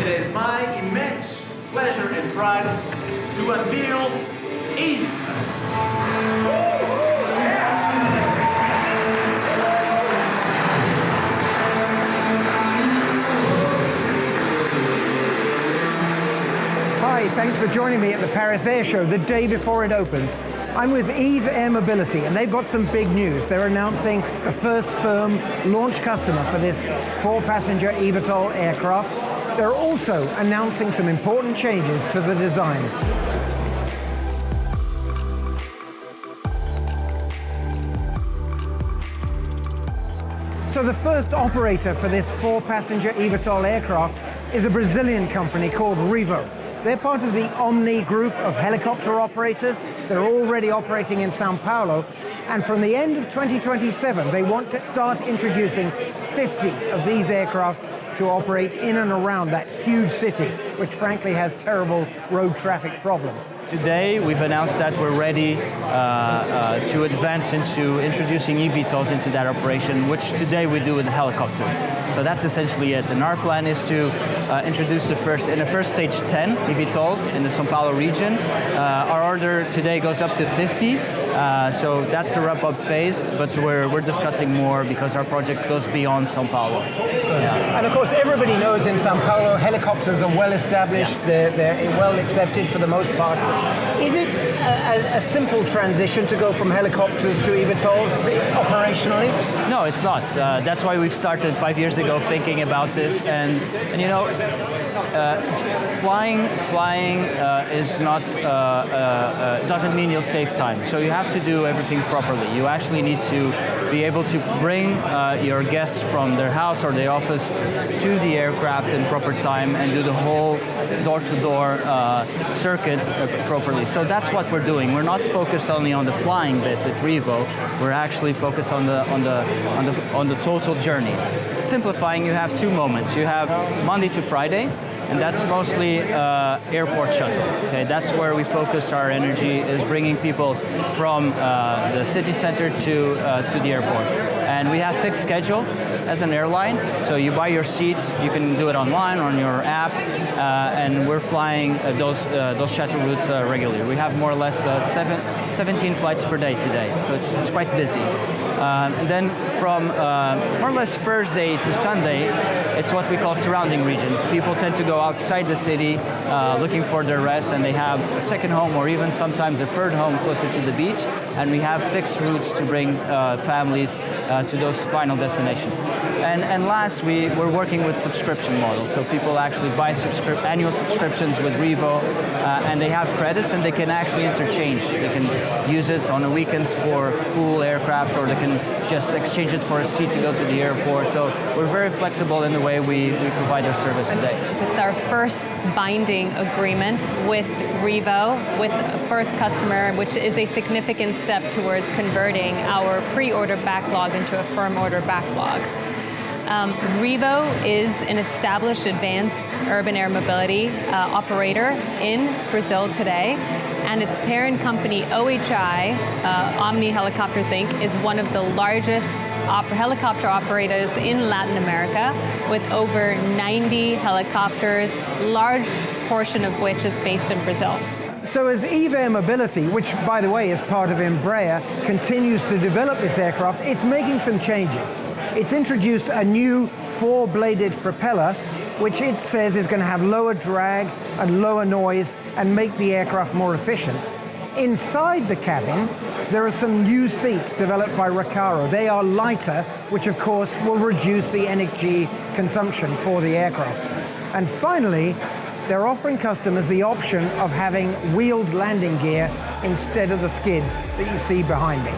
it is my immense pleasure and pride to unveil Eve. Hi, thanks for joining me at the Paris Air Show the day before it opens. I'm with Eve Air Mobility, and they've got some big news. They're announcing the first firm launch customer for this 4-passenger eVTOL aircraft. They're also announcing some important changes to the design. So the first operator for this 4-passenger eVTOL aircraft is a Brazilian company called Revo. They're part of the Omni group of helicopter operators. They're already operating in São Paulo. And from the end of 2027, they want to start introducing 50 of these aircraft to operate in and around that huge city, which frankly has terrible road traffic problems. Today, we've announced that we're ready to advance into introducing eVTOLs into that operation, which today we do with helicopters. So that's essentially it. And our plan is to introduce in the first stage 10 eVTOLs in the São Paulo region. Our order today goes up to 50. So that's the ramp-up phase, but we're discussing more because our project goes beyond São Paulo. Yeah. And of course, everybody knows in São Paulo, helicopters are well established, they're well accepted for the most part. Is it a simple transition to go from helicopters to eVTOLs operationally? No, it's not. That's why we've started 5 years ago thinking about this, and you know, flying is not doesn't mean you'll save time. So you have to do everything properly. You actually need to be able to bring your guests from their house or their office to the aircraft in proper time and do the whole door-to-door circuit properly. So that's what we're doing. We're not focused only on the flying bit at Revo. We're actually focused on the total journey. Simplifying, you have 2 moments. You have Monday to Friday, and that's mostly airport shuttle. Okay, that's where we focus our energy, is bringing people from the city center to the airport. And we have fixed schedule as an airline, so you buy your seat, you can do it online on your app, and we're flying those shuttle routes regularly. We have more or less 17 flights per day today, so it's quite busy. And then from more or less Thursday to Sunday, it's what we call surrounding regions. People tend to go outside the city looking for their rest, and they have a second home or even sometimes a third home closer to the beach, and we have fixed routes to bring families to those final destinations. And last, we're working with subscription models, so people actually buy annual subscriptions with Revo, and they have credits, and they can actually interchange. They can use it on the weekends for full aircraft, or they can just exchange it for a seat to go to the airport. So we're very flexible in the way we provide our service today. It's our first binding agreement with Revo, with a first customer, which is a significant step towards converting our pre-order backlog into a firm order backlog. Revo is an established advanced urban air mobility operator in Brazil today, and its parent company, OHI, Omni Helicopters Inc., is one of the largest helicopter operators in Latin America, with over 90 helicopters, large portion of which is based in Brazil. So as Eve Air Mobility, which by the way is part of Embraer, continues to develop this aircraft, it's making some changes. It's introduced a new 4-bladed propeller, which it says is going to have lower drag and lower noise and make the aircraft more efficient. Inside the cabin, there are some new seats developed by Recaro. They are lighter, which of course will reduce the energy consumption for the aircraft. And finally, they're offering customers the option of having wheeled landing gear instead of the skids that you see behind me.